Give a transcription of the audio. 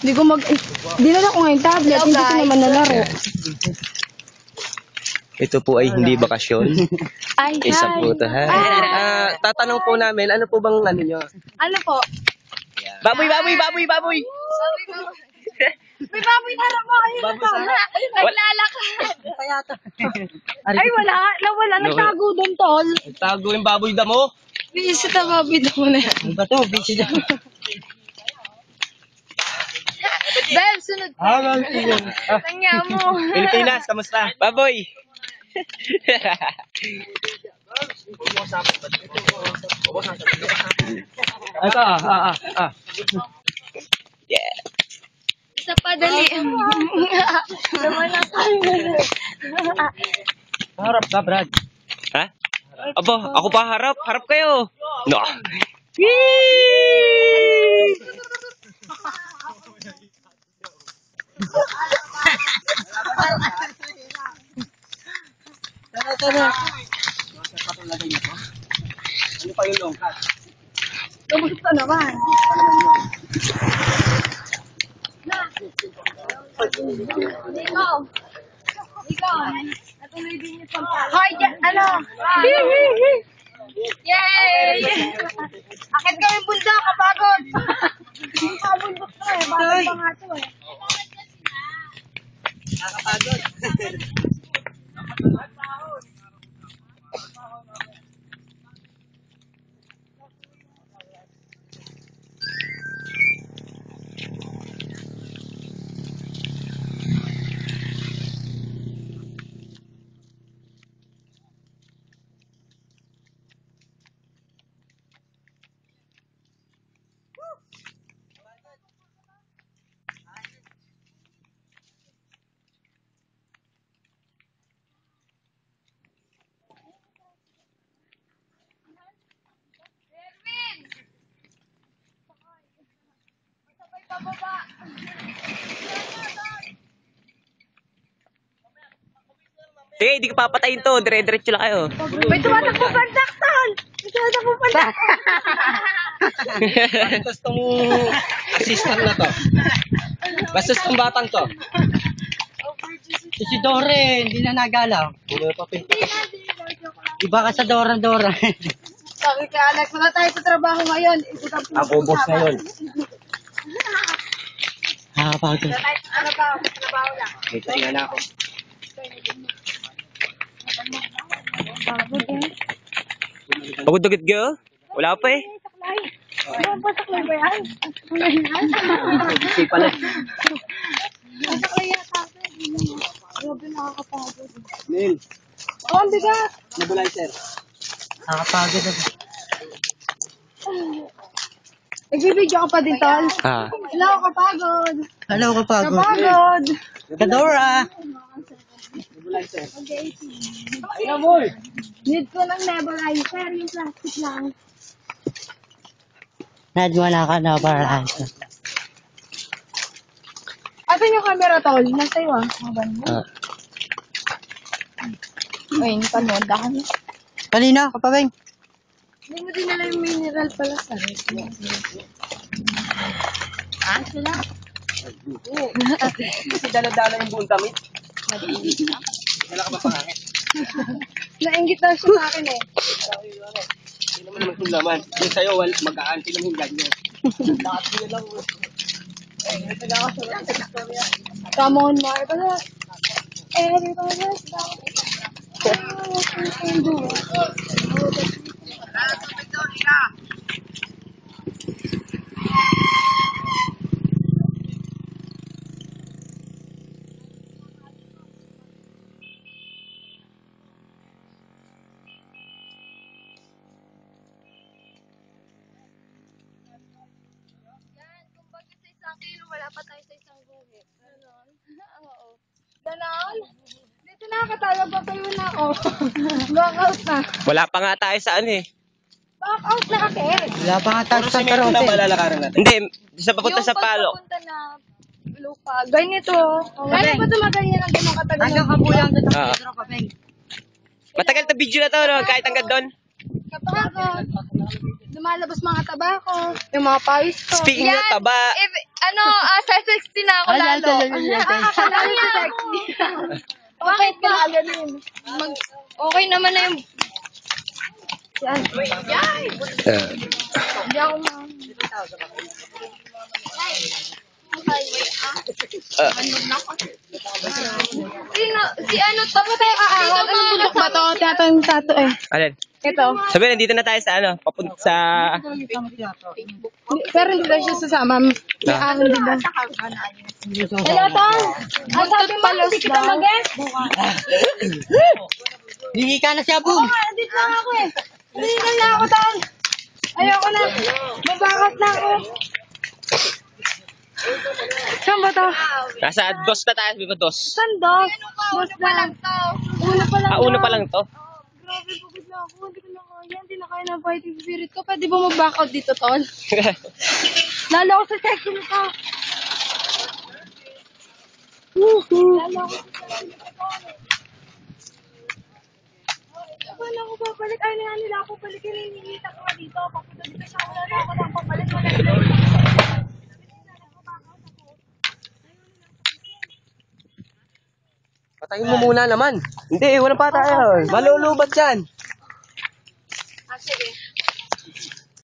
Dinala ko ngayon tablet, hindi ko naman nalaro. Ito po ay hindi bakasyon. Ay, Isa po ito, ha? Tatanong po namin, ano po bang ano nyo? Ano po? Baboy, baboy, baboy, baboy! May baboy na lang mo. Ayun na tama. Naglalakad. Ay, wala. Nawala. Nagtago doon, tol. Tago yung baboy damo. Visit na baboy daw mo na yan. Ano ba ito? Visit na. Ben, sunod. Tanya mo. Pilipinas, kamusta? Baboy! Ito, Yeah. Sa padali. Naman na tayo. Harap ka, Brad. Ha? Aba, ako pa harap. Harap kayo. No. Tara. Ano pa yung longkat? Kamusta naman? Ikaw. Natuloy din yung pagkakas. Hoy, ano? Yay! Akit kami bundok, kapagod. Bundok na eh, bakit pa nga ito eh. Nakapagod. Sige, hindi ko papatayin to. Dire-diretso lang kayo. May tumatakbo pandak, tol! May tumatakbo pandak! Bastos tong assistant na to. Bastos tong batang to. Si Dore, hindi na nagalaw. Iba ka sa Dora. Sabi ka, Alex, wala tayo sa trabaho ngayon. Ako, boss ngayon. Nakakapagod. Wala tayo sa trabaho lang. May tainga na ako. Pagod agad ka? Wala pa eh. Ano ba saklay ba yan? Saklay yan? Kasi pala. Saklay yata. Grabe nakakapagod. Neil, Oh, ang bigat. nabulay sir. Nakakapagod ako. Nagbibidyo ka pa din, tol? Ah. Hello, kapagod. Hello, kapagod. Kapagod. Kadora. Nabulay sir. Okay. Naboy! Need ko ng nebulizer, yung plastic lang. Wala ka na para Asan yung camera, tol? Nasa iyo, ah. Ay, hindi pa mo. Dahil. Kanina, kapabeng. Hindi mo dinala yung mineral pala sa rin. Ah, sila? Kasi dala-dala yung buong damit. Dala ka ba pangangit? Nainggit na siya sa akin eh. Hindi naman naman yung laman. Yung sa'yo, mag-aanti naman yung ganyan. Lakas mo lang. Come on, Marvel. Everybody's down. Wala pa tayo sa isang guhit. Ganon? Oo. Ganon? Dito nakakatalab pa kayo na ako. Knockout na. Wala pa nga tayo sa ano eh. Knockout na kasi. Wala pa nga tayo sa na karote. malalakaran natin. Hindi, sa papunta sa palo. Yung pagpapunta na lupa. Ganito. Kaya ba tumaganyan ang ganun katagal? Hanggang kabulang dito Ah. Pedro, kapabeng. Matagal na video na to, no? Kahit hanggang doon. Kapagod. lumalabas mga tabako, yung mga pawis ko. Speaking of taba, Sexy na ako lalo. Nakakalayo sa sexy. Bakit ka ganun? Okay naman na yung... Yan. Hindi ako Si ano to? Tayo aawat. Anong bundok ba to? Tiyatong tato eh. alin? Ito. Sabi, nandito na tayo sa ano, papunta sa... Pero hindi tayo siya sasama. May ahon din ba? Hello, Tong. Ang sabi mo, hindi kita mag-guess. Hingi ka na siya, boom. Nandito lang ako eh. Hindi na ako, Tong. Ayoko na. Mabakat na ako. Saan ba to? Nasa dos na tayo, sabi ko dos. Saan dos? Dos pa lang to. Una pa lang. Una pa lang to. Grabe, pagod na ako. Hindi ko na kaya. Hindi na kaya ng fighting spirit ko. Pwede ba mag-back out dito, Tol? Lalo ako sa sexy nito. Lalo ako sa sexy nito, Tol. Paano ako babalik? Ay, nga nila ako balikin. Hinihita ko nga dito. Papunta dito siya. Wala na ako nang pabalik. Patayin mo muna naman. Hindi, walang patay. Malulubat yan.